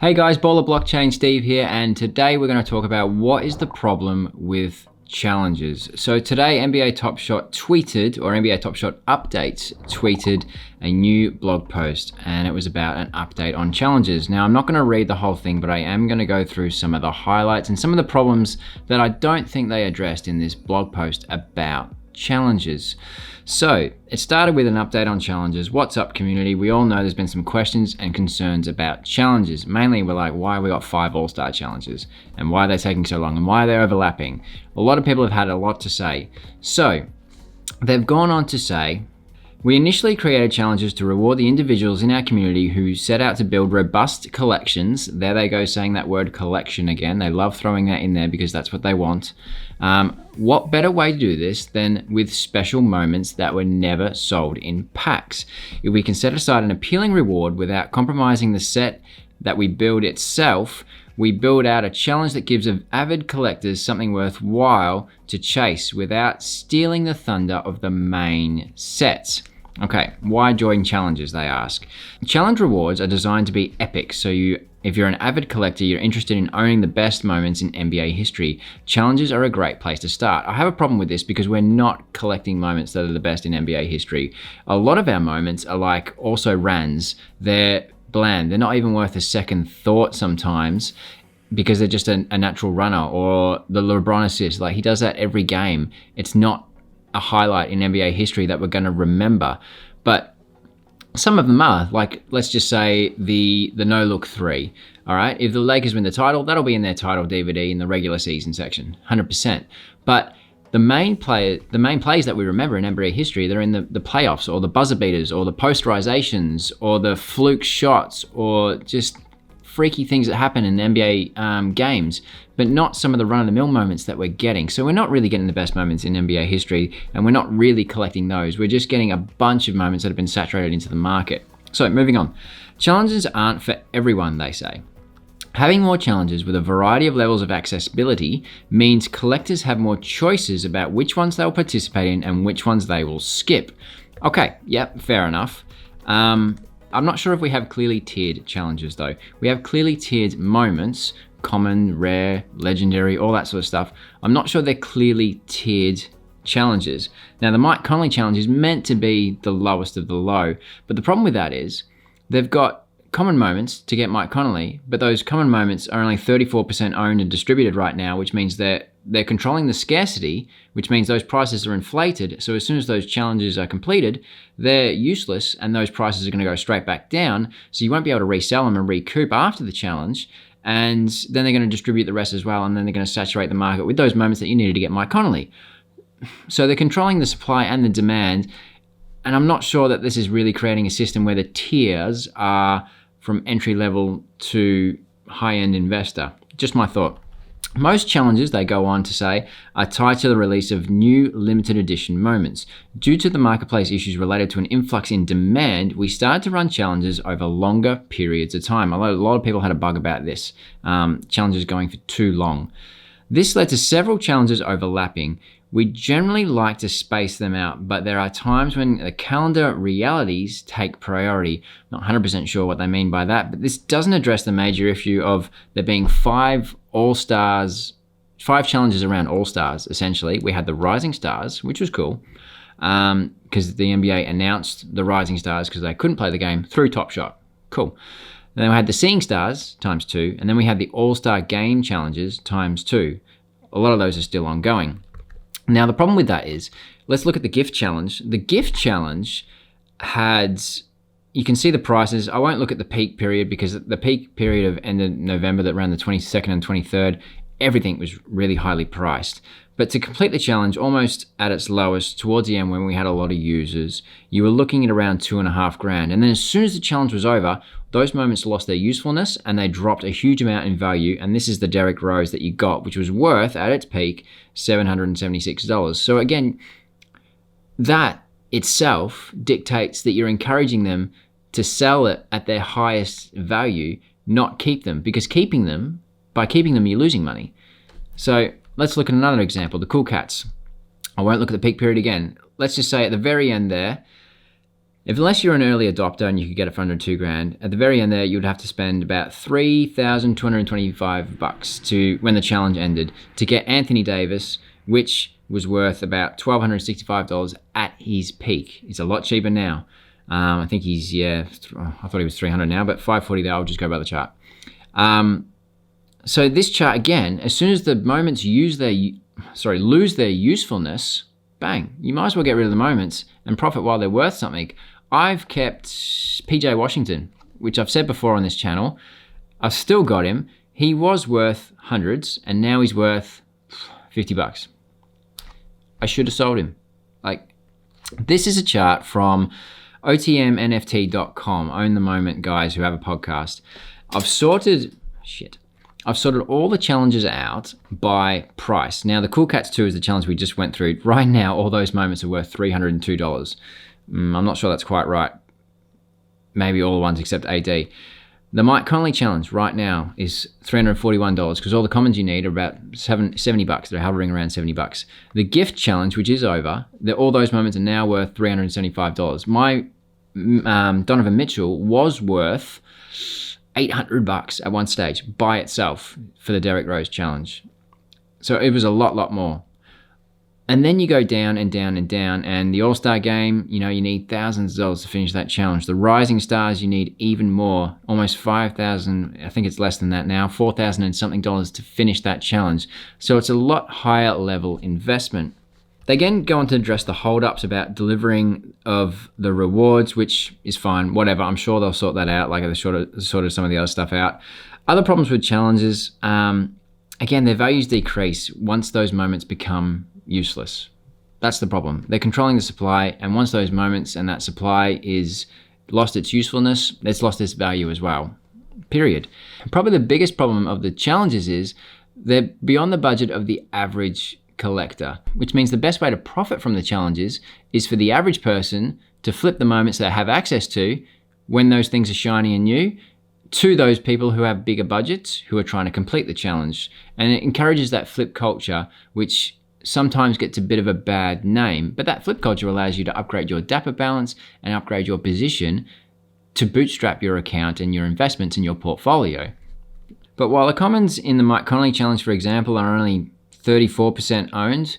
Hey guys, Baller Blockchain Steve here, and today we're going to talk about what is the problem with challenges. So today NBA Top Shot tweeted, or NBA Top Shot Updates tweeted a new blog post, and it was about an update on challenges. Now I'm not going to read the whole thing, but I am going to go through some of the highlights and some of the problems that I don't think they addressed in this blog post about challenges. So it started with an update on challenges. What's up, community? We all know there's been some questions and concerns about challenges. Mainly we're like, why we got 5 all-star challenges and why they're taking so long and why they're overlapping. A lot of people have had a lot to say. So they've gone on to say, we initially created challenges to reward the individuals in our community who set out to build robust collections. There they go, saying that word collection again. They love throwing that in there because that's what they want. What better way to do this than with special moments that were never sold in packs? If we can set aside an appealing reward without compromising the set that we build itself, we build out a challenge that gives avid collectors something worthwhile to chase without stealing the thunder of the main sets. Okay, why join challenges, they ask. Challenge rewards are designed to be epic, so if you're an avid collector, you're interested in owning the best moments in NBA history, challenges are a great place to start. I have a problem with this because we're not collecting moments that are the best in NBA history. A lot of our moments are like also rans. They're bland. They're not even worth a second thought sometimes because they're just a natural runner, or the LeBron assist. Like, he does that every game. It's not a highlight in NBA history that we're going to remember. But some of them are, like, let's just say the no-look 3. All right, if the Lakers win the title, that'll be in their title DVD in the regular season section, 100%. But the main plays that we remember in NBA history, they're in the playoffs, or the buzzer beaters, or the posterizations, or the fluke shots, or just freaky things that happen in NBA games, but not some of the run-of-the-mill moments that we're getting. So we're not really getting the best moments in NBA history, and we're not really collecting those. We're just getting a bunch of moments that have been saturated into the market. So moving on. Challenges aren't for everyone, they say. Having more challenges with a variety of levels of accessibility means collectors have more choices about which ones they'll participate in and which ones they will skip. Okay, yep, fair enough. I'm not sure if we have clearly tiered challenges though. We have clearly tiered moments, common, rare, legendary, all that sort of stuff. I'm not sure they're clearly tiered challenges. Now the Mike Conley challenge is meant to be the lowest of the low, but the problem with that is they've got common moments to get Mike Conley, but those common moments are only 34% owned and distributed right now, which means they're controlling the scarcity, which means those prices are inflated. So as soon as those challenges are completed, they're useless and those prices are going to go straight back down. So you won't be able to resell them and recoup after the challenge. And then they're going to distribute the rest as well. And then they're going to saturate the market with those moments that you needed to get Mike Conley. So they're controlling the supply and the demand. And I'm not sure that this is really creating a system where the tiers are from entry level to high-end investor. Just my thought. Most challenges, they go on to say, are tied to the release of new limited edition moments. Due to the marketplace issues related to an influx in demand, we started to run challenges over longer periods of time. A lot of people had a bug about this, challenges going for too long. This led to several challenges overlapping. We generally like to space them out, but there are times when the calendar realities take priority. Not 100% sure what they mean by that, but this doesn't address the major issue of there being 5 all-stars, 5 challenges around all-stars, essentially. We had the Rising Stars, which was cool, because the NBA announced the Rising Stars because they couldn't play the game through Top Shot. Cool. Then we had the Seeing Stars times 2, and then we had the All-Star Game challenges times 2. A lot of those are still ongoing. Now, the problem with that is, let's look at the gift challenge. The gift challenge had, you can see the prices. I won't look at the peak period because the peak period of end of November that ran the 22nd and 23rd, everything was really highly priced. But to complete the challenge almost at its lowest towards the end when we had a lot of users, you were looking at around $2,500. And then as soon as the challenge was over, those moments lost their usefulness and they dropped a huge amount in value. And this is the Derrick Rose that you got, which was worth at its peak $776. So again, that itself dictates that you're encouraging them to sell it at their highest value, not keep them, because by keeping them, you're losing money. So let's look at another example, the Cool Cats. I won't look at the peak period again. Let's just say at the very end there, Unless you're an early adopter and you could get it for under $2,000, at the very end there, you'd have to spend about $3,225 to when the challenge ended to get Anthony Davis, which was worth about $1,265 at his peak. It's a lot cheaper now. I think he's, I thought he was 300 now, but 540 there, I'll just go by the chart. So this chart, again, as soon as the moments lose their usefulness, bang, you might as well get rid of the moments and profit while they're worth something. I've kept PJ Washington, which I've said before on this channel. I've still got him. He was worth hundreds and now he's worth $50. I should have sold him. Like, this is a chart from otmnft.com, Own the Moment guys who have a podcast. I've sorted all the challenges out by price. Now, the Cool Cats 2 is the challenge we just went through. Right now, all those moments are worth $302. I'm not sure that's quite right. Maybe all the ones except AD. The Mike Conley challenge right now is $341 because all the commons you need are about $70. They're hovering around $70. The gift challenge, which is over, all those moments are now worth $375. My Donovan Mitchell was worth $800 at one stage by itself for the Derrick Rose challenge. So it was a lot more. And then you go down and down and down, and the All-Star game, you need thousands of dollars to finish that challenge. The Rising Stars, you need even more, almost $5,000, I think it's less than that now, $4,000 and something dollars to finish that challenge. So it's a lot higher level investment. They again go on to address the holdups about delivering of the rewards, which is fine, whatever. I'm sure they'll sort that out, like they sorted some of the other stuff out. Other problems with challenges, again, their values decrease once those moments become useless. That's the problem. They're controlling the supply, and once those moments and that supply is lost its usefulness, it's lost its value as well. Period. Probably the biggest problem of the challenges is they're beyond the budget of the average collector, which means the best way to profit from the challenges is for the average person to flip the moments they have access to when those things are shiny and new to those people who have bigger budgets who are trying to complete the challenge. And it encourages that flip culture, which sometimes gets a bit of a bad name, but that flip culture allows you to upgrade your dapper balance and upgrade your position to bootstrap your account and your investments in your portfolio. But while the commons in the Mike Conley challenge, for example, are only 34% owned,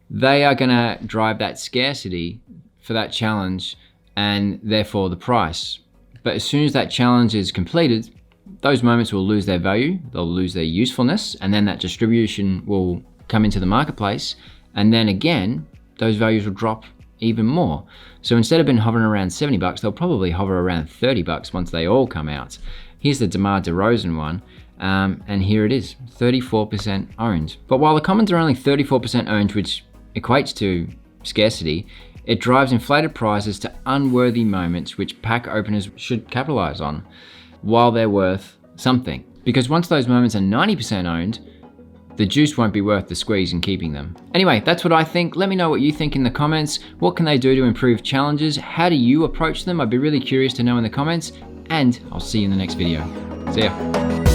they are going to drive that scarcity for that challenge and therefore the price. But as soon as that challenge is completed, those moments will lose their value, they'll lose their usefulness, and then that distribution will come into the marketplace, and then again those values will drop even more. So instead of being hovering around $70, they'll probably hover around $30 once they all come out. Here's the DeMar DeRozan one, and here it is, 34% owned. But while the commons are only 34% owned, which equates to scarcity, it drives inflated prices to unworthy moments which pack openers should capitalize on while they're worth something. Because once those moments are 90% owned, the juice won't be worth the squeeze in keeping them. Anyway, that's what I think. Let me know what you think in the comments. What can they do to improve challenges? How do you approach them? I'd be really curious to know in the comments, and I'll see you in the next video. See ya.